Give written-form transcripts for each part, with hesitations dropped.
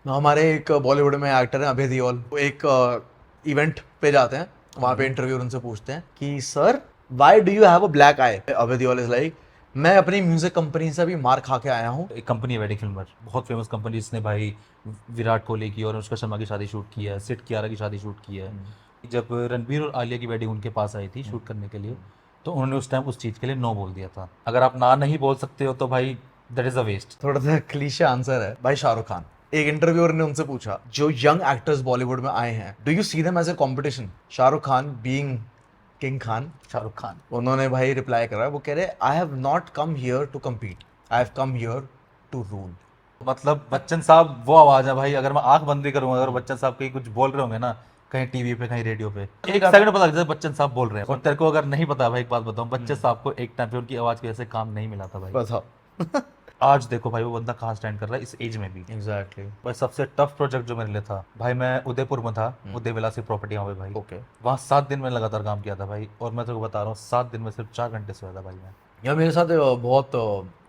हमारे एक बॉलीवुड में एक्टर हैं अभय देओल, वो एक इवेंट पे जाते हैं, वहाँ पे इंटरव्यू उनसे पूछते हैं कि sir why do you have a black I. Abhay Deol is like, मैं अपनी म्यूजिक कंपनी से भी मार खा के आया हूँ। एक कंपनी है वेडिंग फिल्मर, बहुत फेमस कंपनी, जिसने भाई विराट कोहली की और अनुष्का शर्मा की शादी शूट की है, सिड कियारा की शादी शूट की है। जब रणबीर और आलिया की वेडिंग उनके पास आई थी शूट करने के लिए, तो उन्होंने उस टाइम उस चीज़ के लिए नो बोल दिया था। अगर आप ना नहीं बोल सकते हो तो भाई दैट इज़ अ वेस्ट। थोड़ा सा क्लीशे आंसर है भाई। शाहरुख खान, एक इंटरव्यूअर ने उनसे पूछा जो यंग एक्टर्स बॉलीवुड में आए हैं, do you see them as a competition. Shahrukh Khan being king Khan, Shahrukh Khan उन्होंने भाई रिप्लाई करा, वो कह रहे I have not come here to compete, I have come here to rule. मतलब बच्चन साहब वो आवाज़ है भाई, अगर मैं आंख बंद भी करूंगा, अगर बच्चन साहब कहीं कुछ बोल रहे होंगे ना, कहीं टीवी पे कहीं रेडियो पे, एक सेकंड पता लग जाए बच्चन साहब बोल रहे हैं। और तेरे को अगर नहीं पता भाई, एक बात बताऊं, बच्चन साहब को एक टाइम पे उनकी आवाज़ की वजह से काम नहीं मिला था भाई। बताओ। आज देखो भाई वो बंदा कहाँ स्टैंड कर रहा है इस एज में भी। एग्जैक्टली। भाई सबसे टफ प्रोजेक्ट जो मेरे लिए था भाई, मैं उदयपुर में था, उदय विलासी प्रॉपर्टी वहाँ पे भाई। ओके। वहाँ 7 दिन में लगातार काम किया था भाई, और मैं तेरे को बता रहा हूँ 7 दिन में सिर्फ 4 घंटे सोया था भाई मैं। यार मेरे साथ बहुत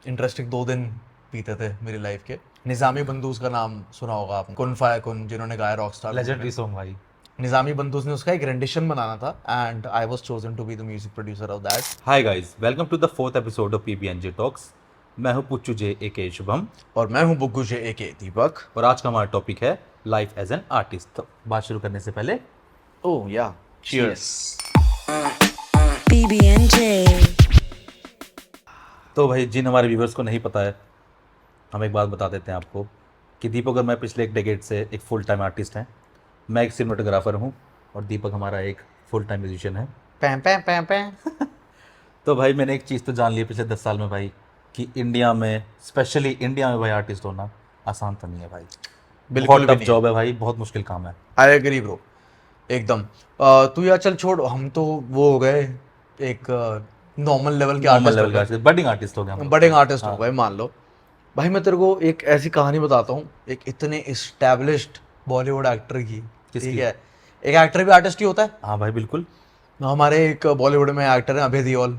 इंटरेस्टिंग 2 दिन बीते थे मेरी लाइफ के। निज़ामी बंदूस का नाम सुना होगा आपने, कुन फाया कुन, जिन्होंने गाया रॉकस्टार। लेजेंडरी सॉन्ग भाई। निज़ामी बंदूस ने उसका एक रेंडिशन बनाना था and I was chosen to be the music producer of that. Hi guys, welcome to the 4th episode of PBNJ talks. मैं हूँ पुच्चू जे ए शुभम, और मैं हूँ बुग्गू जे ए के दीपक। और आज का हमारा टॉपिक है लाइफ एज एन आर्टिस्ट। तो बात शुरू करने से पहले ओह या, चीयर्स। BBNJ. तो भाई जिन हमारे व्यूवर्स को नहीं पता है, हम एक बात बता देते हैं आपको कि दीपक और मैं पिछले एक डेकेड से एक फुल टाइम आर्टिस्ट हैं। मैं एक सिनेमाटोग्राफर हूँ और दीपक हमारा एक फुल टाइम म्यूजिशियन है। पैं पैं पैं पैं। तो भाई मैंने एक चीज़ तो जान ली पिछले 10 साल में भाई, कि इंडिया में, स्पेशली इंडिया में भाई, आर्टिस्ट होना आसान तो नहीं है भाई। बिल्कुल बहुत भी टफ नहीं। जॉब है भाई, बहुत मुश्किल काम है। आई एग्री ब्रो, एकदम। तू यार चल छोड़, हम तो वो हो गए एक नॉर्मल लेवल के नॉर्मल आर्टिस्ट हो लेवल का गए, आर्टिस्ट, बडिंग आर्टिस्ट हो गया हम लोग। बड़े आर्टिस्ट हो हाँ। गए मान लो। भाई मैं तेरे को एक ऐसी कहानी बताता हूँ, एक इतने इस्टेब्लिश्ड बॉलीवुड एक्टर की। किसकी? ठीक है, एक एक्टर भी आर्टिस्ट ही होता है। हाँ भाई बिल्कुल। हमारे एक बॉलीवुड में एक्टर है अभय देओल,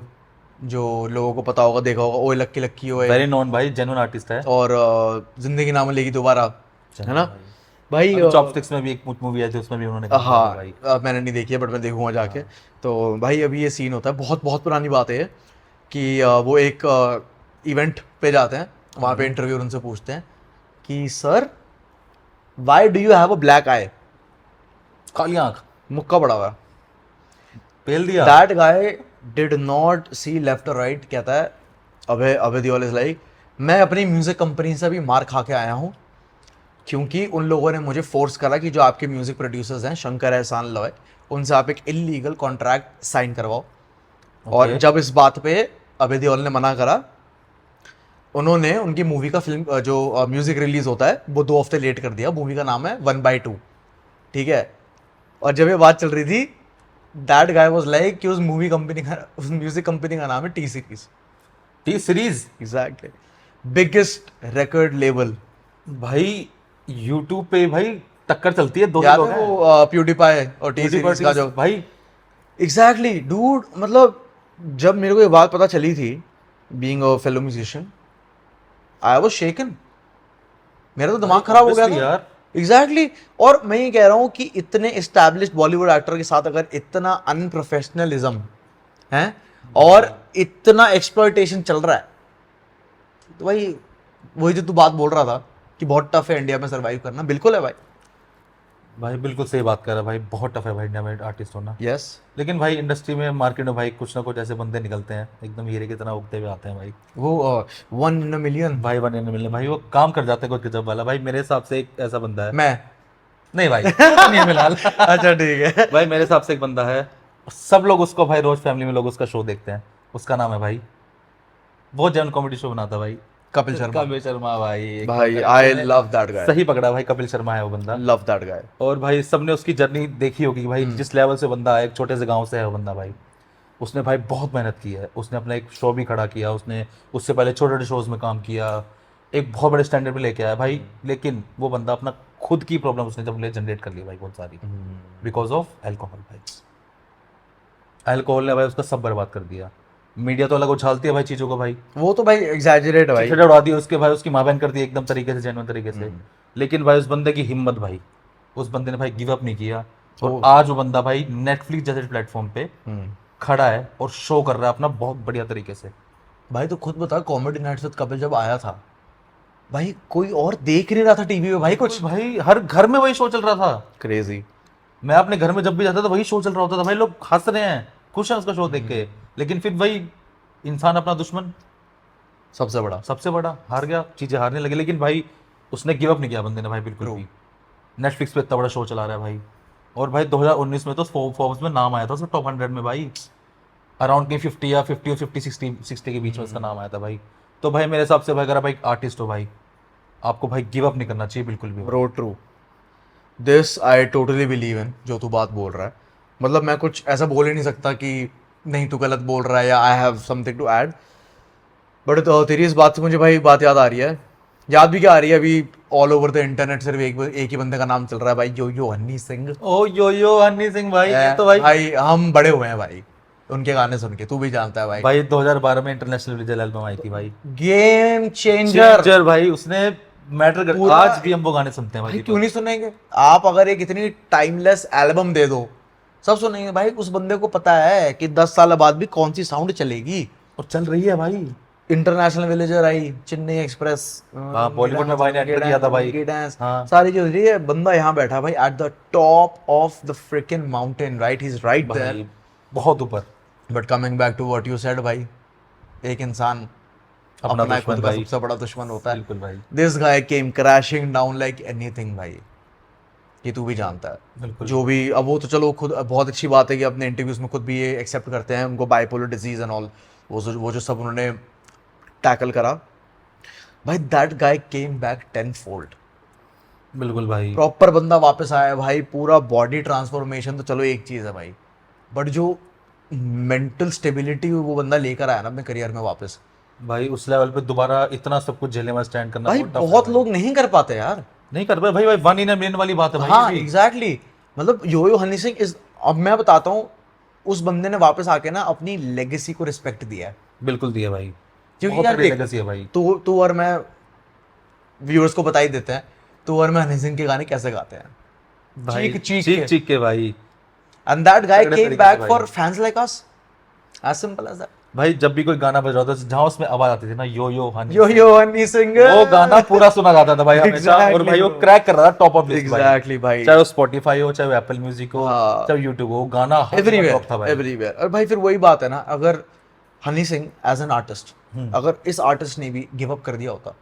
जो लोगों को पता होगा, देखा होगा, ओए लक्की लक्की ओए, वेरी नॉन भाई, जेन्युइन आर्टिस्ट है। और जिंदगी नाम लेगी दोबारा, है ना भाई। अभी चॉपस्टिक्स में भी एक मूवी आई थी, उसमें भी उन्होंने काम किया था हाँ, भाई। मैंने नहीं देखी है बट मैं देखूंगा जाके। तो भाई अभी ये सीन होता है, बहुत बहुत पुरानी बात है ये, कि वो एक इवेंट पे जाते हैं, वहाँ पे इंटरव्यू उनसे पूछते हैं कि sir why do you have a black eye. काली आंख, मुक्का पड़ा हुआ। पेल दिया। That guy did not see left और राइट। कहता है अभय अभय देओल इज लाइक, मैं अपनी म्यूजिक कंपनी से भी मार खा के आया हूँ, क्योंकि उन लोगों ने मुझे फोर्स करा कि जो आपके म्यूजिक प्रोड्यूसर्स हैं, शंकर एहसान लॉय, उनसे आप एक इलीगल कॉन्ट्रैक्ट साइन करवाओ। और Okay. जब इस बात पे अभय देओल ने मना करा, उन्होंने उनकी मूवी का फिल्म जो म्यूजिक रिलीज होता है वो 2 हफ्ते लेट कर दिया। मूवी का नाम है 1/2। ठीक है, और जब ये बात चल रही थी, दैट गाय वाज लाइक कि उस मूवी कंपनी का, उस म्यूजिक कंपनी का नाम है T series. T series exactly, biggest record label. भाई, यूट्यूब पे भाई टक्कर चलती है, दो याद लोग है हैं। वो प्यूडीपाई और टी सीरीज का जो भाई एग्जैक्टली डूड। मतलब जब मेरे को ये बात पता चली थी, being a fellow musician, I was shaken. मेरा तो दिमाग खराब हो गया obviously था यार। एग्जैक्टली। और मैं ये कह रहा हूँ कि इतने एस्टैब्लिश्ड बॉलीवुड एक्टर के साथ अगर इतना अनप्रोफेशनलिज्म है और इतना एक्सप्लॉयटेशन चल रहा है, तो भाई वही जो तू बात बोल रहा था कि बहुत टफ है इंडिया में सरवाइव करना, बिल्कुल है भाई। भाई बिल्कुल सही बात कर रहा है भाई, बहुत टफ है भाई इंडिया में आर्टिस्ट होना। यस। लेकिन भाई इंडस्ट्री में, मार्केट में भाई कुछ ना कुछ ऐसे बंदे निकलते हैं, एकदम हीरे की तरह उगते हुए आते हैं भाई। वो 1 in a million। भाई वन इन मिलने भाई, वो काम कर जाते हैं कोई गजब वाला। भाई मेरे हिसाब से एक ऐसा बंदा है, मैं नहीं भाई नहीं है फिलहाल अच्छा ठीक है। भाई मेरे हिसाब से एक बंदा है, सब लोग उसको भाई, रोज फैमिली में लोग उसका शो देखते हैं। उसका नाम है भाई, बहुत जैन कॉमेडी शो बनाता भाई, कपिल शर्मा। कपिल शर्मा भाई। एक भाई बार आई तूने लव दैट गाय, सही पकड़ा भाई, कपिल शर्मा है वो बंदा। Love that guy. और भाई सबने उसकी जर्नी देखी होगी कि भाई जिस लेवल से बंदा है, एक छोटे से गांव से है वो बंदा भाई। उसने भाई बहुत मेहनत की है, उसने अपना एक शो भी खड़ा किया, उसने उससे पहले छोटे छोटे शोज में काम किया, एक बहुत बड़े स्टैंडर्ड पे लेके आया भाई। लेकिन वो बंदा अपना खुद की प्रॉब्लम उसने जब ले जनरेट कर ली भाई बहुत सारी, बिकॉज ऑफ अल्कोहल भाई। अल्कोहल ने भाई उसका सब बर्बाद कर दिया। मीडिया तो अलग उछालती है भाई चीज़ों को भाई, वो तो भाई एग्जैजरेट है भाई। चिट्ठे उड़ा दिया उसके भाई, उसकी माँ बहन कर दी एकदम तरीके से, जेन्युइन तरीके से। लेकिन भाई उस बंदे की हिम्मत भाई, उस बंदे ने भाई गिव अप नहीं किया, और ओ। आज वो बंदा भाई नेटफ्लिक्स जैसे प्लेटफॉर्म पे हम्म। खड़ा है और शो कर रहा है अपना बहुत बढ़िया तरीके से। भाई तो खुद बता, कॉमेडी नाइट्स विद कपिल जब आया था भाई, कोई और देख नहीं रहा था टीवी पे भाई कुछ। भाई हर घर में वही शो चल रहा था। क्रेजी। मैं अपने घर में जब भी जाता था वही शो चल रहा होता था भाई, लोग हंस रहे हैं, खुश हैं उसका शो देख के, लेकिन फिर वही इंसान अपना दुश्मन सबसे बड़ा। सबसे बड़ा हार गया, चीजें हारने लगे। लेकिन भाई उसने गिव अप नहीं किया बंदे ने भाई, बिल्कुल True. भी। नेटफ्लिक्स पे इतना बड़ा शो चला रहा है भाई, और भाई 2019 में तो फोर्ब्स में नाम आया था उसका टॉप 100 में भाई, अराउंड कहीं 50 या 50 और 50 60 के बीच में उसका नाम आया था भाई। तो भाई मेरे हिसाब से भाई अगर आप एक आर्टिस्ट हो भाई, आपको भाई गिव अप नहीं करना चाहिए बिल्कुल भी। Bro true, this I totally believe in, जो तू बात बोल रहा है। मतलब मैं कुछ ऐसा बोल ही नहीं सकता कि नहीं तू गलत बोल रहा है या I have something to add. But तेरी इस बात से मुझे भाई बात याद आ रही है, याद भी क्या आ रही है, अभी ऑल ओवर द इंटरनेट सिर्फ एक ही बंदे का नाम चल रहा है भाई, यो हनी सिंह। ओ यो हनी सिंह भाई, ये तो भाई भाई हम बड़े हुए हैं भाई उनके गाने सुन के, तू भी जानता है भाई। भाई 2012 में इंटरनेशनल विजय एल्बम आई थी भाई, गेम चेंजर चेंजर भाई, उसने मैटर कर, पूरा- आज भी हम वो गाने सुनते हैं भाई भाई। क्यों नहीं सुनेंगे। आप अगर एक इतनी टाइमलेस एल्बम दे दो, सब सुनेंगे भाई। उस बंदे को पता है कि 10 साल बाद भी कौन सी साउंड चलेगी। और चल रही है भाई। इंटरनेशनल विलेजर आई, चेन्नई एक्सप्रेस, हाँ, बॉलीवुड में भाई ने एंटर किया था भाई। डांस, हाँ। सारी चीज रही है। बंदा यहाँ बैठा भाई at the top of the freaking mountain, right, he is right there. भाई बहुत ऊपर। But coming back to what you said भाई, एक इंसान अपना अपना दुश्मन खुद का भाई। सबसे बड़ा दुश्मन होता है। बिल्कुल भाई। This guy came crashing down like anything भाई, ये तू भी जानता है। बिल्कुल। जो भी, अब वो तो चलो खुद बहुत अच्छी बात है कि अपने इंटरव्यूज में खुद भी ये एक्सेप्ट करते हैं, उनको बाइपोलर डिजीज एंड ऑल, वो जो सब उन्होंने टैकल करा भाई, that guy came back 10 fold. बिल्कुल भाई। प्रॉपर बंदा वापस आया भाई, पूरा बॉडी ट्रांसफॉर्मेशन तो चलो एक चीज़ है भाई, बट जो मेंटल स्टेबिलिटी वो बंदा लेकर आया ना अपने करियर में वापस, भाई उस लेवल पे दोबारा इतना सब कुछ झेलने में स्टैंड करना भाई बहुत tough है बहुत भाई। लोग नहीं कर पाते यार। नहीं कर पाए भाई, भाई 1 इन अ मिलियन वाली बात है भाई। हाँ ये भी। एग्जैक्टली मतलब यो हनी सिंह इस, अब मैं बताता हूँ, उस बंदे ने वापस आके ना अपनी लेगेसी को रिस्पेक्ट दिया है। बिल्कुल दिया भाई, क्योंकि बहुत यार बड़ी देख, legacy है भाई। तू और मैं व्यूअर्स को बता ही देते हैं, तू और मैं हनी सिंह के गाने कैसे गाते हैं, भाई चीख चीख चीख के भाई। एंड दैट गाय तगड़े केम तरीके बैक से फॉर भाई। Fans like us, as simple as that. भाई जब भी कोई गाना बज रहा था जहां उसमें आवाज आती थी ना, यो हनी यो सिंह, हनी सिंह, वो गाना पूरा सुना जाता था भाई हमेशा। और Exactly, भाई वो bro. क्रैक कर रहा था टॉप ऑफ लिस्ट Exactly, भाई। चाहे वो स्पॉटिफाई हो, चाहे वो एप्पल म्यूजिक हो, हाँ। चाहे यूट्यूब हो, गाना हर जगह एवरीवेयर top था भाई। एवरीवेयर। और भाई फिर वही बात है ना, अगर Honey Singh as an artist, अगर इस आर्टिस्ट ने भी गिव अप कर दिया होता,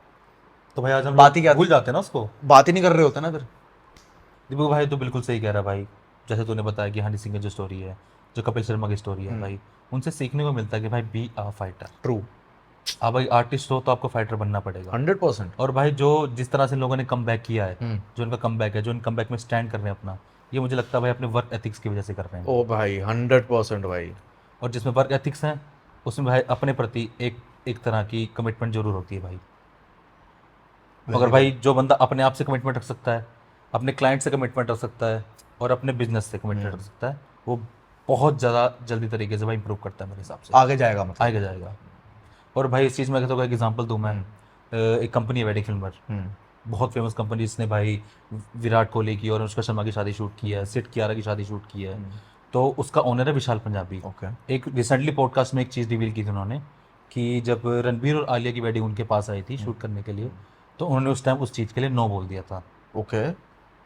तो भाई आज हम बात ही क्या भूल जाते हैं ना उसको। बात ही नहीं कर रहे होते ना फिर। दीपू भाई तो बिल्कुल सही कह रहा है भाई, जैसे तूने बताया कि हनी सिंह की जो स्टोरी है, जो कपिल शर्मा की स्टोरी है भाई, उनसे सीखने को मिलता है कि भाई बी अ फाइटर। ट्रू, आप भाई आर्टिस्ट हो तो आपको फाइटर बनना पड़ेगा। 100%। और भाई जो जिस तरह से लोगों ने कम बैक किया है, हम्म। जो इनका कम बैक है, जो इन कम बैक में स्टैंड कर रहे हैं अपना, ये मुझे लगता है भाई अपने वर्क एथिक्स की वजह से कर रहे हैं। ओ भाई 100% भाई। और जिसमें वर्क एथिक्स हैं उसमें भाई अपने प्रति एक तरह की कमिटमेंट जरूर होती है भाई। अगर भाई जो बंदा अपने आप से कमिटमेंट रख सकता है, अपने क्लाइंट से कमिटमेंट रख सकता है, और अपने बिजनेस से कमिटमेंट रख सकता है, वो बहुत ज़्यादा जल्दी तरीके से भाई इंप्रूव करता है मेरे हिसाब से, आगे जाएगा मतलब। आगे जाएगा। और भाई इस चीज़ में अगर तो एग्जांपल दूं मैं, एक कंपनी है वेडिंग फिल्मर, बहुत फेमस कंपनी, जिसने भाई विराट कोहली की और अनुष्का शर्मा की शादी शूट की है, सिड कियारा की शादी शूट की है। तो उसका ओनर है विशाल पंजाबी। ओके। एक रिसेंटली पॉडकास्ट में एक चीज़ रिवील की थी उन्होंने, कि जब रणबीर और आलिया की वेडिंग उनके पास आई थी शूट करने के लिए, तो उन्होंने उस टाइम उस चीज़ के लिए नो बोल दिया था। ओके।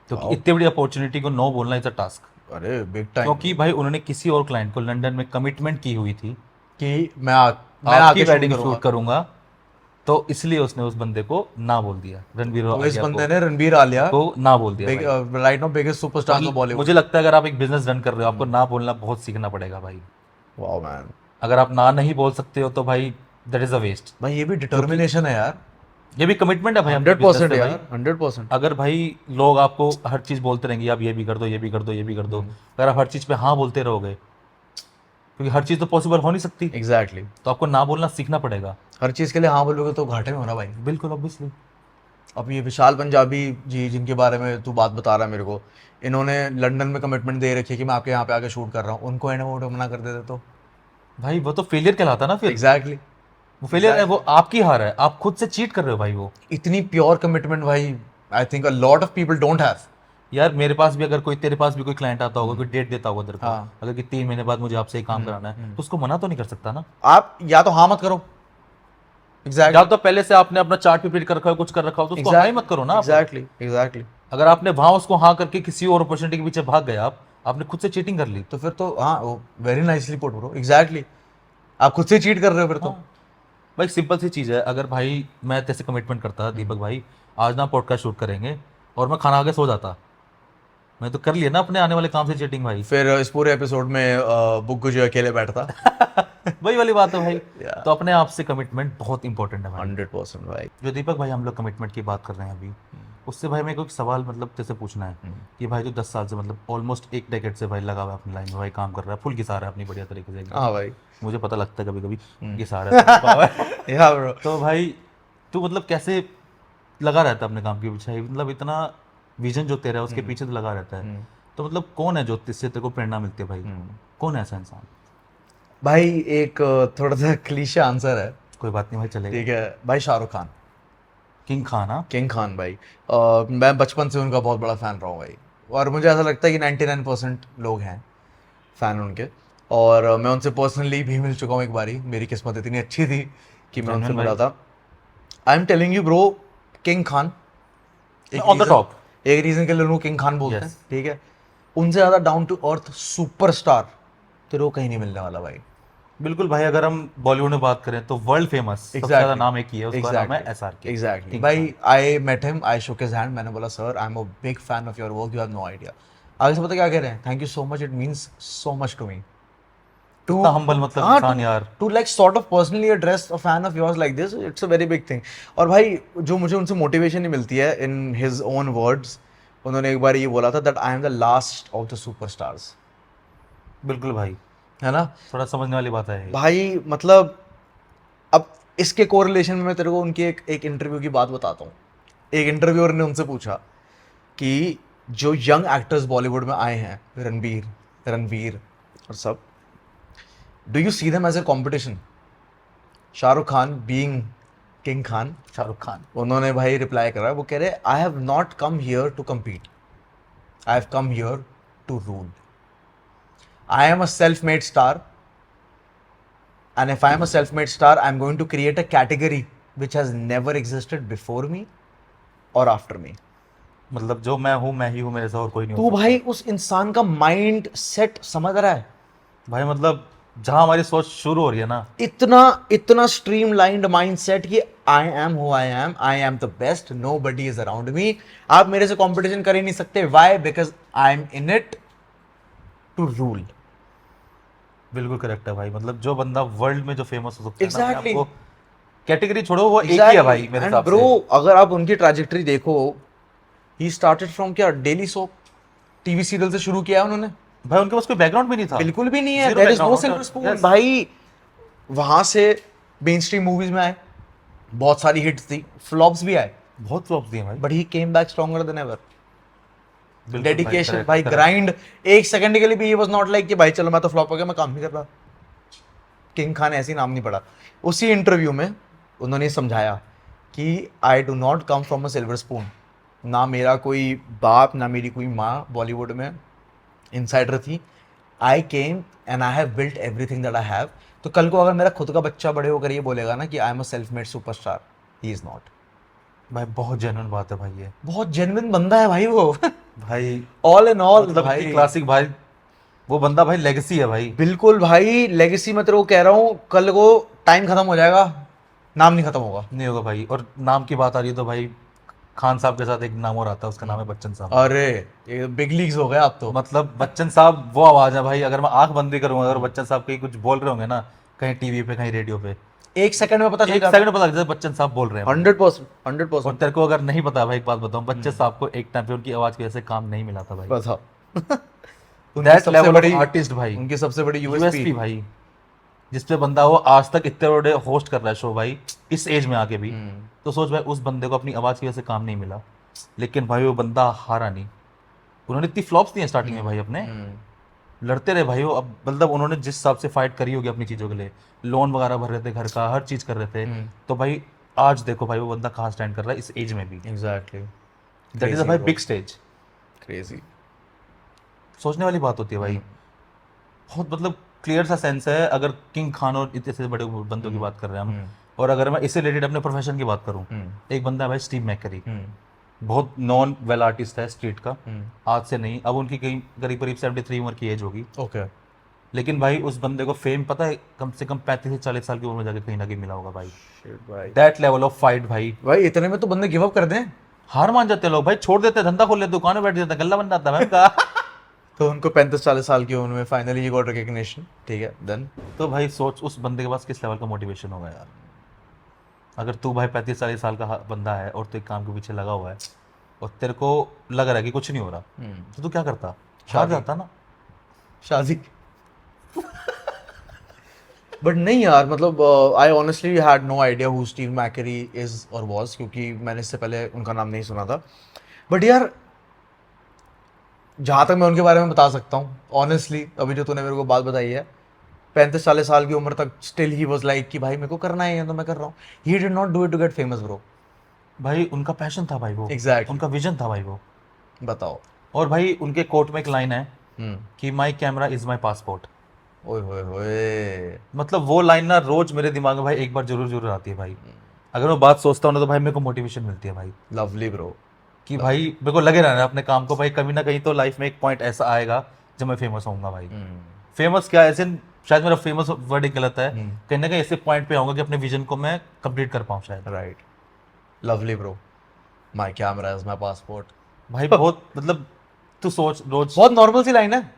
तो इतनी बड़ी अपॉर्चुनिटी को नो बोलना इज अ टास्क। अरे बिग टाइम। क्योंकि भाई उन्होंने किसी और क्लाइंट को लंदन में कमिटमेंट की हुई थी कि मैं आपकी आके वेडिंग शूट शूट करूंगा, तो इसलिए उसने उस बंदे को ना बोल दिया, रणबीर और तो इस आलिया बंदे ने रणबीर आलिया को ना बोल दिया भाई। Right now biggest superstar of Bollywood. मुझे लगता है अगर आप एक बिजनेस रन कर रहे हो, आपको ना बोलना बहुत सीखना पड़ेगा भाई। Wow man. अगर आप ना नहीं बोल सकते हो तो भाई दैट इज अ वेस्ट। भाई ये भी डिटर्मिनेशन है यार। ये भी कमिटमेंट है भाई, अपने 100% business से यार, भाई। 100%। अगर भाई लोग आपको हर चीज बोलते रहेंगे, आप ये भी कर दो, ये भी कर दो, ये भी कर दो, अगर आप हर चीज पे हाँ बोलते रहोगे, क्योंकि हर चीज तो पॉसिबल हो नहीं सकती, एग्जैक्टली। तो आपको ना बोलना सीखना पड़ेगा। हर चीज के लिए हाँ बोलोगे तो घाटे में होना भाई। बिल्कुल ऑब्वियसली। अब ये विशाल पंजाबी जी जिनके बारे में तू बात बता रहा है मेरे को, इन्होंने लंदन में कमिटमेंट दे रखी है कि मैं आपके यहाँ पे आके शूट कर रहा हूँ, उनको एंड मोमेंट मना कर देते तो भाई वो तो फेलियर कहलाता ना फिर। एग्जैक्टली। वो फेलियर है, वो आपकी हार है, आप खुद से चीट कर रहे हो भाई। वो इतनी प्योर कमिटमेंट भाई, I think a lot of people don't have. यार मेरे पास भी अगर कोई तेरे पास भी कोई क्लाइंट आता होगा, कोई डेट देता होगा तेरे को, हाँ। अगर कि 3 महीने बाद मुझे आपसे ही काम कराना है, तो उसको मना तो नहीं कर सकता ना। आप या तो हाँ मत करो, एग्जैक्टली या तो पहले से आपने अपना चार्ट पे फिट कर रखा हो, कुछ कर रखा हो, तो उसको हाँ ही मत करो ना आप। Exactly exactly. अगर आपने वहां उसको हाँ करके किसी और अपॉर्चुनिटी के पीछे भाग गए, आपने खुद से चीटिंग कर ली। तो फिर तो हाँ, वो very nicely put bro, exactly. आप खुद से चीट कर रहे हो फिर तो। हाँ। भाई सिंपल सी चीज़ है, अगर भाई मैं तेरे से कमिटमेंट करता दीपक भाई, आज ना पॉडकास्ट शूट करेंगे, और मैं खाना खा के सो जाता, मैं तो कर लिया ना अपने आने वाले काम से चीटिंग भाई। फिर इस पूरे एपिसोड में बुग्गू जो अकेले बैठता। वही वाली बात है भाई। तो अपने आप से कमिटमेंट बहुत इंपॉर्टेंट है भाई। 100% भाई। जो दीपक भाई हम लोग कमिटमेंट की बात कर रहे हैं अभी, उससे भाई मेरे को एक सवाल मतलब जैसे पूछना है कि भाई जो 10 साल से मतलब ऑलमोस्ट एक डेकेड से भाई लगा हुआ है अपनी लाइन में, भाई काम कर रहा है, फुल घिसा रहा है अपनी बढ़िया तरीके से। हाँ भाई। मुझे पता लगता है कभी कभी घिसा रहा है। या ब्रो। तो भाई तू मतलब कैसे लगा रहता है अपने काम के पीछे, मतलब इतना विजन जो तेरा है उसके पीछे तो लगा रहता है, तो मतलब कौन है जो इससे तेरे को प्रेरणा मिलती है भाई, कौन है ऐसा इंसान? भाई एक थोड़ा सा क्लीशे आंसर है, कोई बात नहीं भाई, चलेगा। ठीक है भाई, शाहरुख खान। किंग खान। हाँ किंग खान भाई। मैं बचपन से उनका बहुत बड़ा फ़ैन रहा हूँ भाई, और मुझे ऐसा लगता है कि 99% लोग हैं फ़ैन उनके, और मैं उनसे पर्सनली भी मिल चुका हूँ एक बारी। मेरी किस्मत इतनी अच्छी थी कि मैं उनसे Genuine मिला था। I am telling you bro, king Khan on the top. एक रीज़न के लिए उनको किंग खान बोलते हैं, Yes. ठीक है। उनसे ज़्यादा डाउन टू अर्थ सुपरस्टार तेरे को कहीं नहीं मिलने वाला भाई। बिल्कुल भाई, अगर हम बॉलीवुड में बात करें तो वर्ल्ड फेमस सबसे ज्यादा नाम एक ही है, उसका नाम है SRK। एग्जैक्टली भाई। आई मेट हिम, आई शोक हिज हैंड, मैंने बोला sir I am a big fan of your work, you have no idea. आगे से पता क्या कह रहे हैं, thank you so much, it means so much to me. Too इतना humble मतलब इंसान यार। To like sort of personally address a fan of yours like this, it's a very big thing. और भाई जो मुझे उनसे मोटिवेशन ही मिलती है, इन हिज ओन वर्ड्स, उन्होंने एक बार ये बोला था that I am the last of the superstars. बिल्कुल भाई, है ना थोड़ा समझने वाली बात है ये। भाई। मतलब अब इसके कोरिलेशन में मैं तेरे को उनकी एक इंटरव्यू की बात बताता हूँ। एक इंटरव्यूअर ने उनसे पूछा कि जो यंग एक्टर्स बॉलीवुड में आए हैं, रणवीर और सब, do you see them as a competition? Shahrukh Khan being king Khan, Shahrukh Khan. उन्होंने भाई रिप्लाई करा, वो कह रहे I have not come here to compete, I have come here to rule. I am a self made star, and if I am a self-made star, I'm going to create a category which has never existed before me or after me. मतलब जो मैं हूँ मैं ही हूँ, मेरे से और कोई नहीं तू हो सकता। भाई उस इंसान का माइंड सेट समझ रहा है? भाई मतलब जहाँ हमारी सोच शुरू हो रही है ना, इतना स्ट्रीमलाइंड माइंड सेट कि I am who I am the best, nobody is around me. आप मेरे से कंपटीशन कर ही नहीं सकते। Why? Because I am in it to rule. बिल्कुल करेक्ट है भाई। मतलब जो बंदा वर्ल्ड में जो फेमस हो सकता है ना, Exactly. आपको कैटेगरी छोड़ो, वो एक ही है भाई मेरे हिसाब ब्रो से। अगर आप उनकी ट्रैजेक्टरी देखो, ही स्टार्टेड फ्रॉम क्या, डेली सोप टीवी सीरियल से शुरू किया है उन्होंने। भाई उनके पास कोई बैकग्राउंड भी नहीं था, बिल्कुल भी नहीं है, Zero there is no background, silver yes. Spoon भाई। वहां से मेन स्ट्रीम मूवीज में आए, बहुत सारी हिट्स थी, फ्लॉप्स भी आए, बहुत फ्लॉप्स दिए भाई। But he came back stronger than ever. बिल्कुल डेडिकेशन correct, भाई, correct. ग्राइंड। एक सेकंड के लिए भी ये वाज नॉट लाइक कि भाई चलो मैं तो फ्लॉप हो गया, मैं काम नहीं कर रहा। किंग खान ऐसे ही नाम नहीं पड़ा। उसी इंटरव्यू में उन्होंने समझाया कि I do not come from a silver spoon. ना मेरा कोई बाप ना मेरी कोई माँ बॉलीवुड में इनसाइडर थी। I came and I have built everything that I have. तो कल को अगर मेरा खुद का बच्चा बड़े होकर ये बोलेगा ना कि I am a self made superstar, he is not. भाई बहुत जेन्युइन बात है भाई ये। बहुत जेन्युइन बंदा है भाई वो। भाई ऑल इन ऑल मतलब भाई, क्लासिक भाई, वो बंदा भाई लेगेसी है भाई। बिल्कुल भाई लेगेसी। मैं तेरे को कह रहा हूँ, कल को टाइम खत्म हो जाएगा, नाम नहीं खत्म होगा। नहीं होगा भाई। और नाम की बात आ रही है तो भाई खान साहब के साथ एक नाम और आता है, उसका नाम है बच्चन साहब। अरे ये बिग लीग्स हो गए आप तो। मतलब बच्चन साहब वो आवाज है भाई, अगर मैं आंख बंद भी करूंगा अगर बच्चन साहब कहीं कुछ बोल रहे होंगे ना, कहीं टीवी पे कहीं रेडियो पे, एक सेकंड में पता चल एक जाता सेकंड में पता लग जाता है बच्चन साहब बोल रहे हैं। 100%, और 100%। तेरे को अगर नहीं पता भाई, एक बात बताऊं, बच्चन साहब को एक टाइम पे उनकी आवाज की वजह से काम नहीं मिला था भाई। बताओ। दैट लेवल ऑफ आर्टिस्ट भाई, उनकी सबसे बड़ी यूएसपी यूएसपी भाई, जिसपे बंदा वो आज तक इतने बड़े होस्ट कर रहा है शो भाई, इस एज में आके भी। तो सोच भाई, उस बंदे को अपनी आवाज की वजह से काम नहीं मिला, लेकिन भाई वो बंदा हारा नहीं। उन्होंने इतनी फ्लॉप्स दी हैं स्टार्टिंग में भाई अपने, लड़ते रहे भाई वो। अब मतलब उन्होंने जिस हिसाब से फाइट करी होगी अपनी चीज़ों के लिए, लोन वगैरह भर रहे थे घर का, हर चीज़ कर रहे थे। तो भाई आज देखो भाई वो बंदा कहाँ स्टैंड कर रहा है इस एज में भी। एग्जैक्टली। दैट इज अ भाई बिग स्टेज। क्रेजी। सोचने वाली बात होती है भाई, बहुत मतलब क्लियर सा सेंस है। अगर किंग खान और इतने से बड़े बंदों की बात कर रहे हैं हम, और अगर मैं इससे रिलेटेड अपने प्रोफेशन की बात करूं, एक बंदा है भाई स्टीव मैकरी, बहुत नॉन वेल आर्टिस्ट है स्ट्रीट का, आज से नहीं, अब उनकी कहीं करीब करीब 73 उम्र की एज होगी, ओके। लेकिन भाई उस बंदे को फेम पता है कम से कम 35 से 40 साल की उम्र में जाके कहीं ना कहीं मिला होगा भाई। भाई दैट लेवल ऑफ फाइट भाई, भाई इतने में तो बंदे गिव अप कर दें। हार मान जाते हैं लोग भाई, छोड़ देते हैं, धंधा खोल लेते, दुकान में बैठ जाता है, गल्ला बन जाता है भाई उनका। तो उनको 35-40 साल की उम्र में फाइनली यू गॉट रिकग्निशन, ठीक है, देन तो भाई सोच उस बंदे के पास किस लेवल का मोटिवेशन होगा यार। अगर तू भाई 35-40 साल का बंदा है और तू एक काम के पीछे लगा हुआ है और तेरे को लग रहा है कि कुछ नहीं हो रहा, तो तू क्या करता, हार जाता ना। शादी। बट नहीं यार, मतलब I honestly had no idea who Steve McCree is और वाज, क्योंकि मैंने इससे पहले उनका नाम नहीं सुना था। बट यार जहाँ तक मैं उनके बारे में बता सकता हूँ ऑनेस्टली, अभी जो तूने मेरे को बात बताई है, 35-40 साल की उम्र तक स्टिल ही वाज लाइक कि भाई मेरे को करना है, तो मैं कर रहा हूँ। He did not do it to get famous bro. भाई उनका पैशन था भाई वो, Exactly. उनका विजन था भाई वो। बताओ। और भाई उनके कोट में एक लाइन है हम्म। कि my camera is my passport. ओए होए होए। मतलब वो लाइन ना रोज मेरे दिमाग में भाई एक बार जरूर जरूर आती है भाई। अगर मैं बात सोचता हूँ ना तो भाई मेरे को मोटिवेशन मिलती है भाई, लवली ब्रो। कि भाई मेरे को लगे रहना है अपने काम को भाई, कभी ना कहीं तो लाइफ में एक पॉइंट ऐसा आएगा जब मैं फेमस होऊंगा भाई। फेमस क्या ऐसे, शायद मेरा फेमस वर्ड गलत है, कहीं ना कहीं ऐसे पॉइंट पे आऊंगा कि अपने विजन को मैं कंप्लीट कर पाऊँ शायद। Right. Lovely bro. My camera is my passport. भाई बहुत मतलब तू सोच रोज, बहुत नॉर्मल सी लाइन है,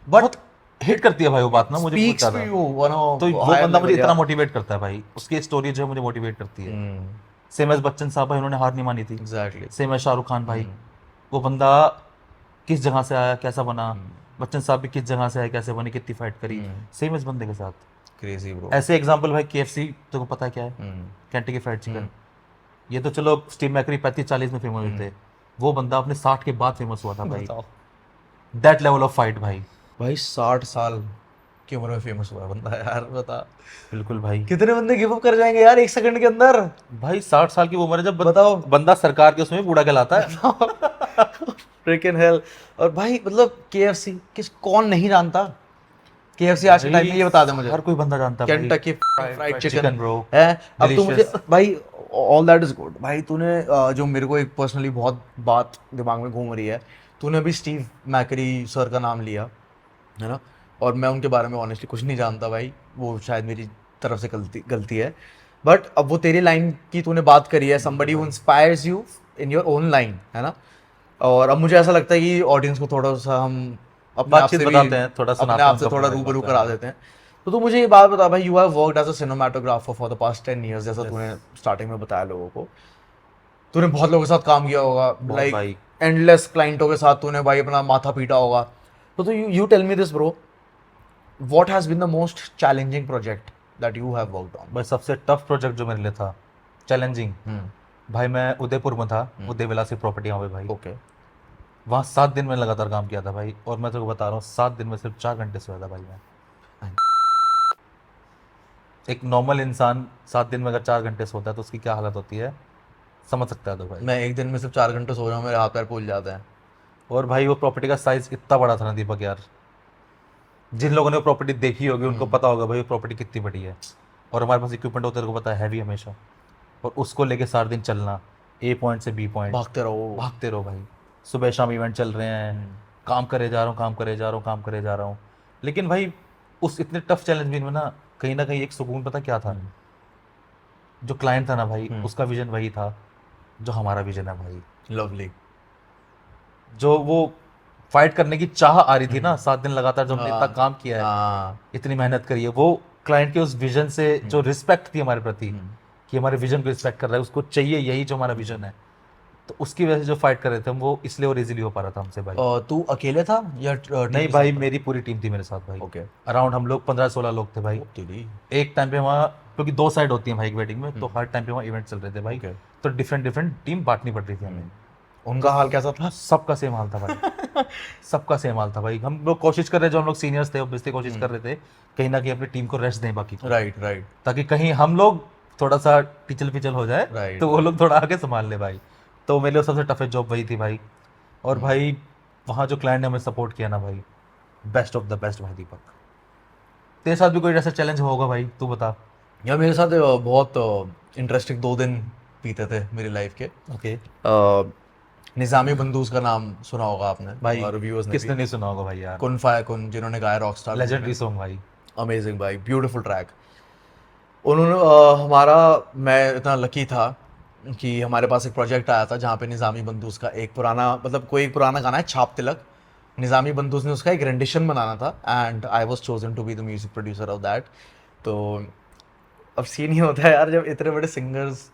बहुत हिट करती है भाई वो बात ना मुझे बहुत स्पीक्स टू ज्यादा। यू वन ऑफ तो वो बंदा मुझे इतना मोटिवेट करता है भाई, उसकी स्टोरी जो है मुझे मोटिवेट करती है। सेम एज बच्चन साहब भाई, उन्होंने हार नहीं मानी थी। Exactly. Same as Shahrukh Khan भाई, वो बंदा किस जगह से आया कैसा बना, बच्चन साहब भी किस जगह से आए कैसे बने, कितनी फाइट करी, सेम इस बंदे के साथ। Crazy bro. ऐसे एग्जांपल भाई KFC, तुमको पता है क्या है, कैंटेकी फ्राइड चिकन। ये तो चलो स्टीव मैकरी 35-40 में फेमस हुए थे, वो बंदा अपने 60 के बाद फेमस हुआ था भाई। दैट लेवल ऑफ फाइट भाई। भाई 60 साल की उम्र में फेमस हुआ है बंदा यार, बता। बिल्कुल भाई, कितने बंदे गिव अप कर जाएंगे यार 1 सेकंड के अंदर। भाई 60 साल की उम्र है जब बताओ। बंदा सरकार के उसमें बूढ़ा कहलाता है। Fricking hello. और भाई मतलब KFC कौन नहीं जानता KFC आज के टाइम में, ये बता दे मुझे। हर कोई बंदा जानता है केंटकी फ्राइड चिकन ब्रो है। अब तू मुझे Delicious. भाई ऑल दैट इज गुड भाई, तूने जो मेरे को एक पर्सनली बहुत बात दिमाग में घूम रही है, तूने अभी स्टीव मैकरी सर का नाम लिया है ना, और मैं उनके बारे में ऑनेस्टली कुछ नहीं जानता भाई, वो शायद मेरी तरफ से गलती है। बट अब वो तेरी लाइन की तूने बात करी है, somebody who inspires you in your own line, है ना। और अब मुझे ऐसा लगता है कि ऑडियंस को थोड़ा सा हम अपने आप बातचीत से बताते हैं, थोड़ा अपने सुनाते आप हैं से उनको थोड़ा अपने रूबरू बात करा में। देते हैं। तो तू मुझे ये बात बता भाई, you have worked as a cinematographer for the past 10 years, जैसा तूने स्टार्टिंग में बताया लोगों को। तूने बहुत लोगों के साथ काम किया होगा, लाइक भाई। एंडलेस क्लाइंटों के साथ तूने भाई अपना माथा पीटा होगा। तो you tell me this bro, what has been the most challenging project that you have worked on? भाई सबसे टफ प्रोजेक्ट जो मेरे लिए था चैलेंजिंग, भाई मैं उदयपुर में था, उदयविलासी प्रॉपर्टी वहाँ पे भाई। ओके। वहाँ 7 दिन में लगातार काम किया था भाई, और मैं तेरे को बता रहा हूँ 7 दिन में सिर्फ 4 घंटे सोया था भाई मैं। एक नॉर्मल इंसान 7 दिन में अगर 4 घंटे सोता है तो उसकी क्या हालत होती है, समझ सकता है तो भाई। मैं एक दिन में सिर्फ 4 घंटे सो रहा हूँ, मेरे हाथ पैर फूल जाते हैं। और भाई वो प्रॉपर्टी का साइज इतना बड़ा था ना दीपक यार, जिन लोगों ने वो प्रॉपर्टी देखी होगी उनको पता होगा भाई वो प्रॉपर्टी कितनी बड़ी है। और हमारे पास इक्विपमेंट होता है, तेरे को पता है, हैवी हमेशा, और उसको लेके सारा दिन चलना, A पॉइंट से B पॉइंट, भागते रहो भाई। सुबह शाम इवेंट चल रहे हैं, काम करे जा रहा हूँ। लेकिन भाई उस इतने टफ चैलेंज में ना कहीं एक सुकून, पता क्या था, जो क्लाइंट था ना भाई उसका विजन वही था जो हमारा विजन है भाई। लवली। जो वो फाइट करने की चाह आ रही थी ना 7 दिन लगातार, जो हमने इतना काम किया है, हाँ। इतनी मेहनत करी है, वो क्लाइंट के उस विजन से जो रिस्पेक्ट थी हमारे प्रति, कि हमारे विजन को रिस्पेक्ट कर रहा है, उसको चाहिए यही जो हमारा विजन है, तो उसकी वजह से जो फाइट कर रहे थे हम, वो इसलिए और इजीली हो पा रहा था हमसे भाई। तू अकेले था या नहीं भाई, मेरी पूरी टीम थी मेरे साथ भाई। ओके। अराउंड हम लोग 15-16 लोग थे भाई। एक टाइम पे वहाँ, क्योंकि 2 साइड होती है भाई एक वेडिंग में, तो हर टाइम पे वहाँ इवेंट चल रहे थे भाई, तो डिफरेंट टीम बांटनी पड़ रही थी हमें। उनका हाल कैसा था? सबका सेम हाल था भाई। सबका सेम हाल था भाई। हम लोग कोशिश कर रहे, जो हम लोग सीनियर्स थे ऑब्वियसली कोशिश कर रहे थे कहीं ना कहीं अपनी टीम को रेस्ट दें बाकी को, राइट। ताकि कहीं हम लोग थोड़ा सा टिचल पिचल हो जाए Right. तो वो लोग थोड़ा आगे संभाल ले भाई। तो मेरे लिए सबसे टफेस्ट जॉब वही थी भाई। और भाई वहाँ जो क्लाइंट ने हमें सपोर्ट किया ना भाई, बेस्ट ऑफ द बेस्ट भाई दीपक। तेरे साथ भी कोई ऐसा चैलेंज होगा भाई, तू बता। यार मेरे साथ बहुत इंटरेस्टिंग 2 दिन बीते थे मेरी लाइफ के। ओके निज़ामी बंदूस का नाम सुना होगा आपने भाई, और व्यूअर्स ने किसने भी। नहीं सुना होगा भाई यार, कुन फाया कुन जिन्होंने गाया रॉकस्टार, लेजेंडरी सॉन्ग भाई। अमेजिंग भाई, ब्यूटीफुल ट्रैक। उन्होंने हमारा, मैं इतना लकी था कि हमारे पास एक प्रोजेक्ट आया था जहाँ पे निज़ामी बंदूस का एक पुराना, मतलब कोई एक पुराना गाना है छाप तिलक, निज़ामी बंदूस ने उसका एक रेंडिशन बनाना था and I was chosen to be the music producer of that. तो अब सीन ही होता है यार जब इतने बड़े सिंगर्स,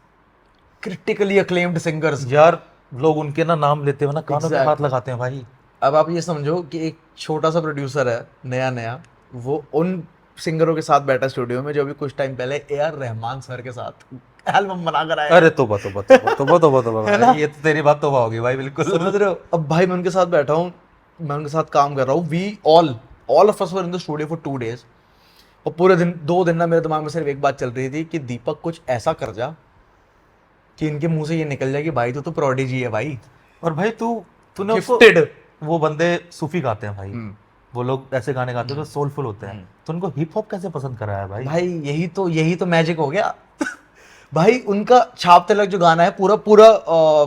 क्रिटिकली अक्लेम्ड सिंगर्स, यार लोग उनके ना नाम लेते हुए ना कानों पे Exactly. हाथ लगाते हैं भाई। अब आप ये समझो कि एक छोटा सा प्रोड्यूसर है नया नया, वो उन सिंगरों के साथ बैठा स्टूडियो में जो अभी कुछ टाइम पहले ए.आर. रहमान सर के साथ एल्बम बना कर आया। अरे तोबा तोबा तोबा तोबा तोबा तोबा भाई, ये तो तेरी बात तोबा होगी भाई, बिल्कुल। समझ रहे हो? अब भाई मैं उनके साथ बैठा हूँ, मैं उनके साथ काम कर रहा हूँ, we all of us were in the studio for 2 days। और पूरे दिन 2 दिन ना मेरे दिमाग में सिर्फ एक बात चल रही थी कि दीपक कुछ ऐसा कर जा कि इनके मुंह से ये निकल जाए कि भाई तो प्रोडिजी है भाई, और भाई तूने उसको, गिफ्टेड। वो बंदे सूफी गाते हैं भाई, वो लोग ऐसे गाने गाते हैं जो सोलफुल होते हैं, तो उनको हिप हॉप कैसे पसंद करा है भाई? भाई यही तो मैजिक हो गया। भाई उनका छाप तिलक जो गाना है पूरा पूरा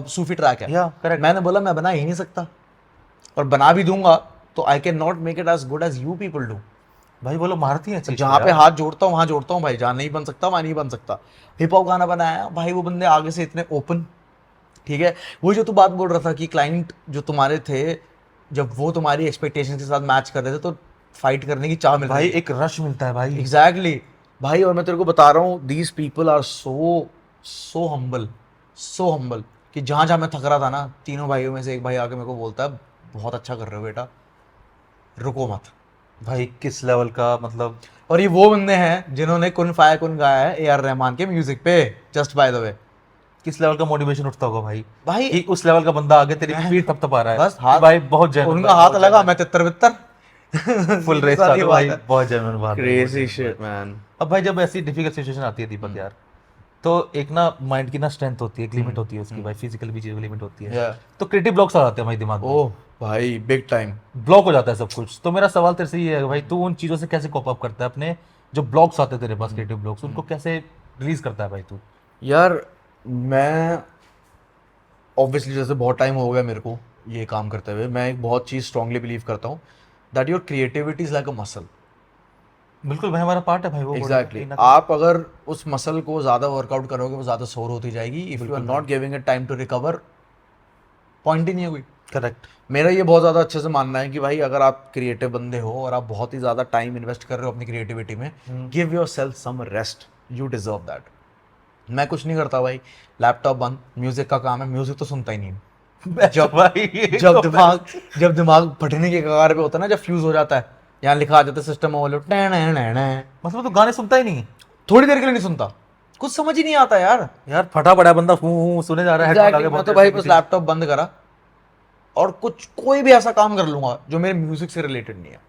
सूफी ट्रैक है। या करेक्ट। मैंने बोला मैं बना ही नहीं सकता, और बना भी दूंगा तो I can not make it as good as you people do. भाई वो लोग मारती हैं चीज जहाँ पे हाथ जोड़ता हूँ वहां जोड़ता हूँ भाई, जहाँ नहीं बन सकता वहां नहीं बन सकता। हिप हॉप गाना बनाया भाई, वो बंदे आगे से इतने ओपन, ठीक है। वो जो तू बात बोल रहा था कि क्लाइंट जो तुम्हारे थे, जब वो तुम्हारी एक्सपेक्टेशन के साथ मैच कर रहे थे तो फाइट करने की चाह मिल भाई, रही है। एक रश मिलता है भाई। एग्जैक्टली भाई, और मैं तेरे को बता रहा हूँ these people are so humble, so humble कि जहाँ जहाँ मैं थक रहा था ना, तीनों भाइयों में से एक भाई आके मेरे को बोलता है बहुत अच्छा कर रहे हो बेटा, रुको मत। भाई किस लेवल का मतलब, और ये वो बंदे हैं जिन्होंने कुन फाया कुन गाया है ए.आर. रहमान के म्यूजिक पे, जस्ट बाय द वे। किस लेवल का मोटिवेशन उठता होगा भाई भाई कि उस लेवल का बंदा आगे तेरी पीठ थपथपा रहा है। बस हाथ, भाई बहुत जेन्युइन, उनका हाथ लगा, मैं तितर बितर। फुल रेस सारी चालू भाई, बात है। बहुत जेन्युइन बात है, बहुत क्रेजी genuine शिट बात है। मैन। अब भाई जब ऐसी डिफिकल्ट सिचुएशन आती है दीपक यार, तो एक ना माइंड की ना स्ट्रेंथ होती है, एक लिमिट होती है उसकी भाई, फिजिकल भी चीज़ लिमिट होती है, Yeah. तो क्रिएटिव ब्लॉक्स आ जाते हैं भाई दिमाग में, ओह भाई बिग टाइम। ब्लॉक हो जाता है सब कुछ। तो मेरा सवाल तेरे से ये है भाई, तू उन चीज़ों से कैसे कॉप अप करता है, अपने जो ब्लॉक्स आते हैं तेरे पास, क्रिएटिव ब्लॉक्स, उनको कैसे रिलीज करता है भाई तू? यार मैं ऑब्वियसली जैसे बहुत टाइम हो गया मेरे को ये काम करते हुए, मैं एक बहुत चीज़ स्ट्रांगली बिलीव करता हूँ that your creativity is like a muscle. बिल्कुल भाई, हमारा पार्ट है भाई वो body का, एग्जैक्टली, कहीं ना कहीं। आप अगर उस मसल को ज़्यादा वर्कआउट करोगे वो ज़्यादा सोर होती जाएगी। If you are not giving it time to recover, point ही नहीं है कोई। करेक्ट। मेरा ये बहुत ज़्यादा अच्छे से मानना है कि भाई अगर आप क्रिएटिव बंदे हो और आप बहुत ही ज़्यादा टाइम इन्वेस्ट कर रहे हो अपनी क्रिएटिविटी में, give yourself some rest, you deserve that. मैं कुछ नहीं करता भाई, लैपटॉप बंद, म्यूजिक का काम है, म्यूजिक तो सुनता ही नहीं हूँ। जब भाई जब दिमाग फटने के कगार पे होता है ना, जब फ्यूज हो जाता है, यहाँ लिखा आ जाता है सिस्टम ओवरलोड, मतलब तो गाने सुनता ही नहीं थोड़ी देर के लिए नहीं सुनता, कुछ समझ ही नहीं आता यार। यार, फटा पड़ा बंदा हूँ सुने जा रहा है, headphone Exactly, लगा मैं बहुत तो देर भाई से बस किसी- लैपटॉप बंद करा और कोई भी ऐसा काम कर लूंगा जो मेरे म्यूजिक से रिलेटेड नहीं है,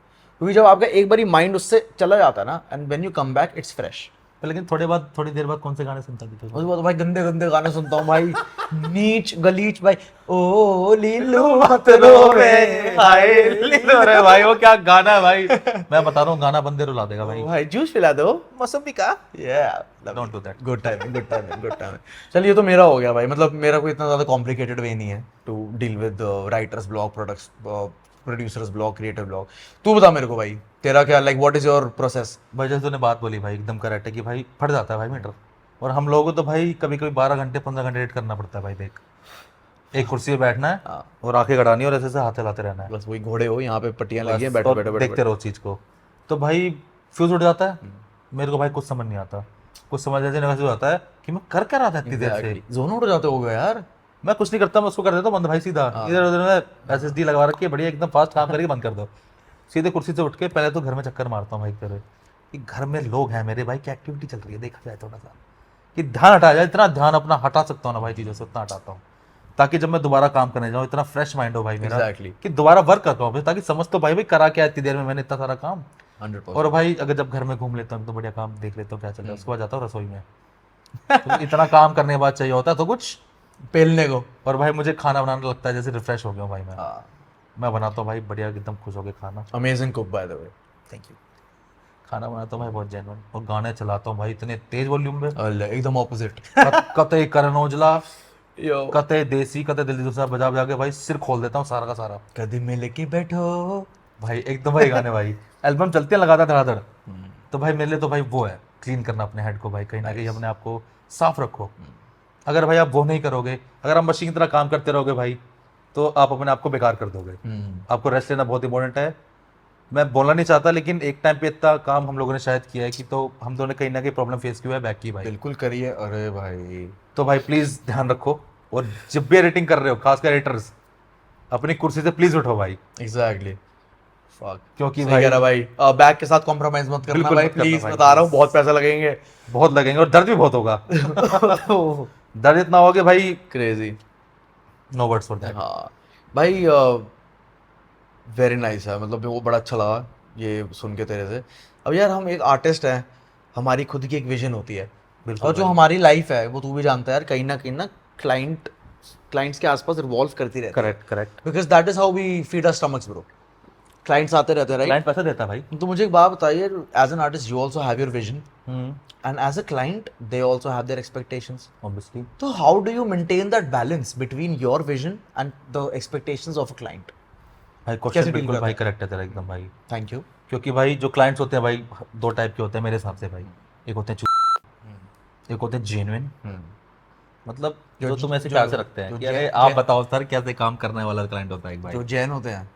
क्योंकि जब आपका एक बारी माइंड उससे चला जाता है ना, and when you come back it's fresh. लेकिन थोड़ी देर बाद कौन से गाने सुनता दीपक? उसके बाद भाई गंदे गंदे गाने सुनता हूँ भाई, नीच गलीच भाई, ओ लीलू मत रोवे हाय लीलू। अरे भाई वो क्या गाना है भाई, मैं बता रहा हूँ गाना बंदे रुला देगा भाई। भाई जूस पिला दो मौसमी का, don't do that. Good timing, good timing, good timing. चलिए ये तो मेरा हो गया भाई, मतलब मेरा कोई इतना ज़्यादा कॉम्प्लिकेटेड वे नहीं है to deal with writer's block, producers block, creative block. तू बता मेरे को भाई, तेरा क्या, like what is your process? भाई जैसे तूने बात बोली भाई, एकदम करेक्ट है कि भाई फट जाता है भाई मीटर, और हम लोगों को तो भाई कभी कभी 12 घंटे 15 घंटे एडिट करना पड़ता है भाई। देख, एक कुर्सी पे बैठना है और आंखें गड़ानी और ऐसे से हाथ हिलाते रहना है, बस वही घोड़े हो, यहाँ पे पट्टियाँ लगी हैं, बस, बैठो और बैठो बैठो देखते रहो चीज़ को। तो भाई फ्यूज उठ जाता है मेरे को भाई, कुछ समझ नहीं आता, कुछ समझ ऐसे नहीं आता है कि मैं कर रहा था इतनी देर से। जोन उड़ जाते हो गए यार। मैं कुछ नहीं करता, मैं उसको कर देता हूँ बंद भाई, सीधा इधर उधर में SSD लगवा रखी है बढ़िया, एकदम फास्ट काम करके बंद कर दो। सीधे कुर्सी से उठ के पहले तो घर में चक्कर मारता हूँ भाई, करे कि घर में लोग हैं मेरे भाई, क्या एक्टिविटी चल रही है देखा जाए थोड़ा सा, कि ध्यान हटा जाए, इतना ध्यान अपना हटा सकता हूँ ना भाई चीज़ों से, उतना हटाता हूँ ताकि जब मैं दोबारा काम करने जाऊँ इतना फ्रेश माइंड हो भाई मेरा, Exactly. कि दोबारा वर्क कर पाऊँ, ताकि समझ तो भाई करा क्या इतनी देर में मैंने इतना सारा काम। 100%। और भाई अगर जब घर में घूम लेता हूँ तो बढ़िया काम देख लेता हूँ क्या चल रहा है, उसके बाद जाता हूँ रसोई में। तो इतना काम करने के बाद चाहिए होता है तो कुछ पेलने को। और भाई मुझे खाना बनाना लगता है जैसे रिफ्रेश हो गया हूँ भाई हाँ, मैं बनाता हूँ भाई बढ़िया एकदम खुश होकर खाना। Amazing cook by the way, thank you. खाना बनाता हूँ भाई बहुत जेन्युइन, और गाने चलाता हूँ भाई इतने तेज वॉल्यूम पे। एकदम ऑपोजिट। कते करण औजला, यो, कते देसी, कते दिल्ली दूसरा बजा बजा के भाई सिर खोल देता हूँ सारा का सारा कभी में लेके बैठो। भाई। एकदम भाई गाने भाई एल्बम चलते हैं लगातार धड़ाधड़। तो भाई मेरे लिए तो भाई वो है क्लीन करना अपने हेड को भाई, कहीं ना कहीं अपने आप को साफ रखो। अगर भाई आप वो नहीं करोगे, अगर आप मशीन की तरह काम करते रहोगे भाई, तो आप अपने आप को बेकार कर दोगे। आपको रेस्ट लेना बहुत इंपॉर्टेंट है। मैं बोलना नहीं चाहता लेकिन एक टाइम पे इतना काम हम लोगों ने शायद किया है कि तो हम दोनों ने कहीं ना कहीं प्रॉब्लम फेस किया है बैक की भाई। बिल्कुल करिए, अरे भाई। तो भाई प्लीज ध्यान रखो, और जब भी एडिटिंग कर रहे हो खासकर एडिटर्स, अपनी कुर्सी से प्लीज उठो भाई, एग्जैक्टली, फक, क्योंकि सही भाई कह रहा भाई। बैक के साथ कॉम्प्रोमाइज मत करना बिल्कुल भाई, मत करना प्लीज, भाई, बता रहा हूँ, please। बहुत पैसे लगेंगे। बहुत लगेंगे और दर्द भी बहुत होगा। दर्द इतना होगा कि भाई crazy. No words for that. हाँ भाई, वेरी नाइस है, मतलब वो बड़ा अच्छा लगा ये सुन के तेरे से। अब यार हम एक आर्टिस्ट हैं, हमारी खुद की एक विजन होती है, बिल्कुल और जो भाई। हमारी लाइफ है वो तू भी जानता है यार, कहीं ना क्लाइंट्स के आसपास रिवॉल्व करती रहती है। Correct correct. Because that is how we feed our stomachs bro. Clients आते रहते हैं, राइट? क्लाइंट पैसा देता भाई। तो मुझे एक बात बताइए, as an artist you also have your vision, and as a client they also have their expectations. Obviously तो how do you maintain that balance between your vision and the expectations of a client? भाई कैसे question deal बिल्कुल करते भाई हैं? Correct है तेरा एकदम भाई। Thank you. क्योंकि भाई जो क्लाइंट्स होते हैं भाई दो टाइप के होते हैं मेरे हिसाब से भाई। एक होते हैं एक होते हैं जेन्युइन, मतलब जो तुम ऐसे प्यार से रखते हैं कि अरे आप बताओ सर कैसे काम करने वाला क्लाइंट होता है एक भाई। जो जैन होते हैं।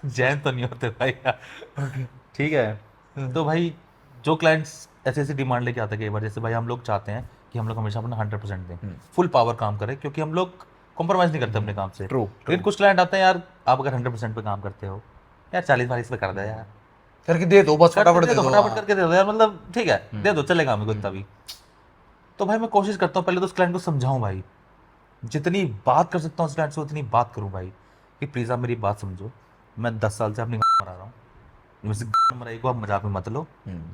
जैन तो नहीं होते भाई। ठीक है। तो भाई जो क्लाइंट्स ऐसे ऐसी डिमांड लेके आते हैं कई बार, जैसे भाई हम लोग चाहते हैं कि हम लोग हमेशा अपना 100% दें, फुल पावर काम करें, क्योंकि हम लोग कॉम्प्रोमाइज़ नहीं करते अपने काम से। True, लेकिन कुछ क्लाइंट आते हैं यार, आप अगर 100% पे काम करते हो यार 40-40 पे कर दे यार, करके दे दो, बस फटाफट दे दो, फटाफट करके दे दो यार, मतलब ठीक है दे दो चलेगा हमें को इतना भी। तो भाई मैं कोशिश करता हूँ पहले तो उस क्लाइंट को समझाऊं भाई, जितनी बात कर सकता हूँ उस क्लाइंट से उतनी बात करूँ भाई, कि प्लीज़ आप मेरी बात समझो, मैं 10 साल से अपनी मरा रहा हूँ, वैसे मराई को आप मजाक में मत लो।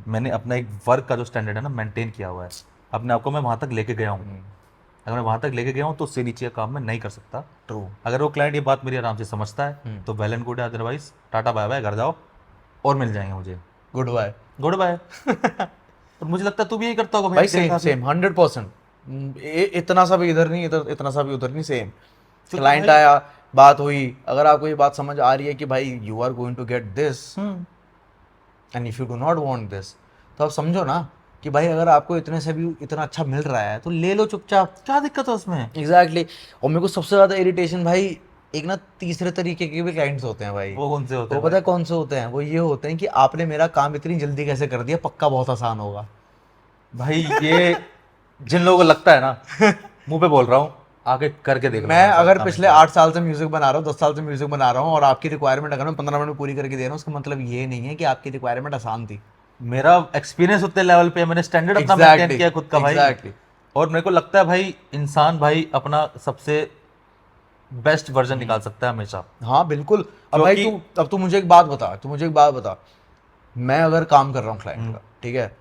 मैंने अपना एक वर्क का जो स्टैंडर्ड है ना मेंटेन किया हुआ है, अपने आप को मैं वहाँ तक लेके गया हूँ। अगर मैं वहाँ तक लेके गया हूँ तो उससे नीचे का काम मैं नहीं कर सकता। ट्रू। अगर वो क्लाइंट ये बात मेरी आराम से समझता है तो वेल एंड गुड है, अदरवाइज टाटा बाय बाय, घर जाओ और मिल जाएंगे मुझे, गुड बाय। Good bye. और मुझे लगता है तू भी यही करता होगा भाई, देखा सेम भी। 100%। इतना सा भी इधर नहीं, इतना सा भी उधर नहीं, सेम। क्योंकि क्लाइंट भाई- आया, बात हुई, अगर आपको ये बात समझ आ रही है कि भाई you are going to get this and if you do not want this, तो आप समझो ना कि भाई अगर आपको इतने से भी इतना अच्छा मिल रहा है तो ले लो चुपचाप। क्या दिक्कत है उसमें? एग्जैक्टली। और मेरे को सबसे ज़्यादा इरिटेशन भाई, एक ना तीसरे तरीके के भी क्लाइंट्स होते हैं भाई। वो कौन से होते वो हैं पता है कौन से होते हैं? वो ये होते हैं कि आपने मेरा काम इतनी जल्दी कैसे कर दिया, पक्का बहुत आसान होगा। भाई? ये जिन लोगों को लगता है ना, मुंह पे बोल रहा हूँ, आगे करके देख लो मैं मेरे साथ अगर काम पिछले एक 8 साल से म्यूजिक बना रहा हूँ, 10 साल से म्यूजिक बना रहा हूँ, और आपकी रिक्वायरमेंट अगर मैं 15 मिनट में पूरी करके दे रहा हूँ, उसका मतलब ये नहीं है कि आपकी रिक्वायरमेंट आसान थी। बार। मेरा एक्सपीरियंस उतने लेवल पे है, मैंने स्टैंडर्ड अपना मेंटेन किया है खुद का भाई। एग्जैक्टली। और मेरे को लगता है भाई इंसान भाई अपना सबसे बेस्ट वर्जन निकाल सकता है हमेशा। हाँ बिल्कुल। अब भाई अब तू मुझे एक बात बता, मैं अगर काम कर रहा हूँ क्लाइंट का, ठीक है,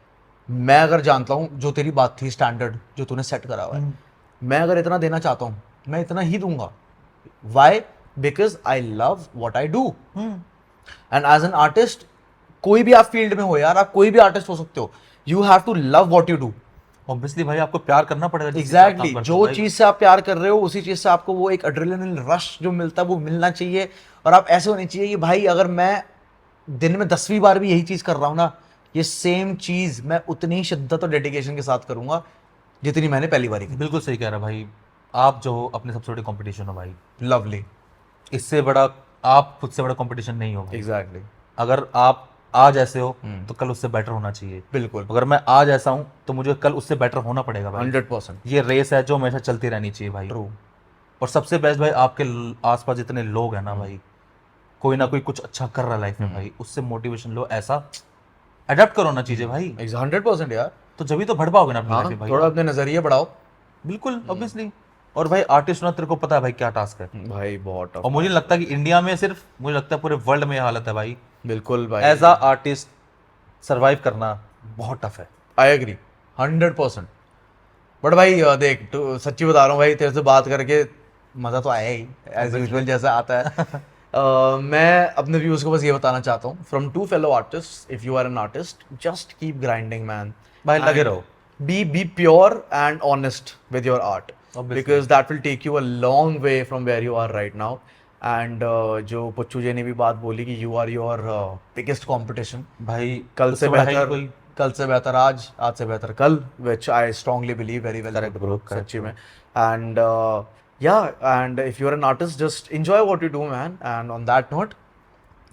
मैं अगर जानता हूँ जो तेरी बात थी स्टैंडर्ड जो तूने सेट करा हुआ है, मैं अगर इतना देना चाहता हूँ मैं इतना ही दूंगा। Why? Because I love what I do. And as an artist, कोई भी आप फील्ड में हो यार, आप कोई भी आर्टिस्ट हो सकते हो, you have to love what you do. Obviously भाई आपको प्यार करना पड़ेगा जिस चीज़ से आप काम एग्जैक्टली। करते हो जो भाई। चीज से आप प्यार कर रहे हो उसी चीज से आपको वो एक एड्रेनलिन रश जो मिलता है वो मिलना चाहिए। और आप ऐसे होने चाहिए कि भाई अगर मैं दिन में 10वीं बार भी यही चीज कर रहा हूँ ना, ये सेम चीज मैं उतनी ही शिद्दत और डेडिकेशन के साथ करूंगा जितनी मैंने पहली बार की। बिल्कुल सही कह रहा भाई। आप जो हो अपने सबसे बड़ी कंपटीशन हो भाई, लवली। इससे बड़ा आप खुद से बड़ा कंपटीशन नहीं हो भाई। एग्जैक्टली। अगर आप आज ऐसे हो तो कल उससे बेटर होना चाहिए। बिल्कुल। अगर मैं आज ऐसा हूं तो मुझे कल उससे बेटर होना पड़ेगा भाई। 100%। ये रेस है जो हमेशा चलती रहनी चाहिए भाई। ट्रू। और सबसे बेस्ट भाई आपके आसपास जितने लोग हैं ना भाई, कोई ना कोई कुछ अच्छा कर रहा है लाइफ में भाई, उससे मोटिवेशन लो, ऐसा अडेप्ट करो ना चीजें भाई, 100% यार। तो जब तो बढ़ पाओगे ना अपनी हाँ, लाइफ में भाई। थोड़ा अपने नजरिए बढ़ाओ। बिल्कुल ऑब्वियसली। और भाई आर्टिस्ट होना तेरे को पता है भाई क्या टास्क है। भाई बहुत और टफ। मुझे नहीं लगता कि इंडिया में सिर्फ, मुझे लगता है पूरे वर्ल्ड में ये हालत है भाई। बिल्कुल भाई। एज अ आर्टिस्ट सर्वाइव करना बहुत टफ है। I agree 100%। बट भाई देख तो सच्ची बता रहा हूँ भाई, तेरे से बात करके मज़ा तो आया ही एज यूजुअल जैसा आता है। मैं अपने व्यूज़ को बस ये बताना चाहता हूँ, from to fellow artist, if you are an artist just keep grinding man भाई लगे रहो। be pure and honest with your art, Obviously. because that will take you a long way from where you are right now. And जो पच्चू जी ने भी बात बोली कि you are your biggest competition, भाई कल उससे से बड़ा है बेहतर कोई। कल से बेहतर आज से बेहतर कल, which I strongly believe very well Correct, bro, correct, सच्ची bro. में। And yeah, and if you're an artist just enjoy what you do man, and on that note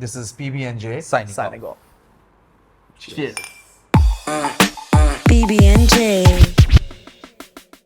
this is PB&J Signing off. off. Cheers. BB&J.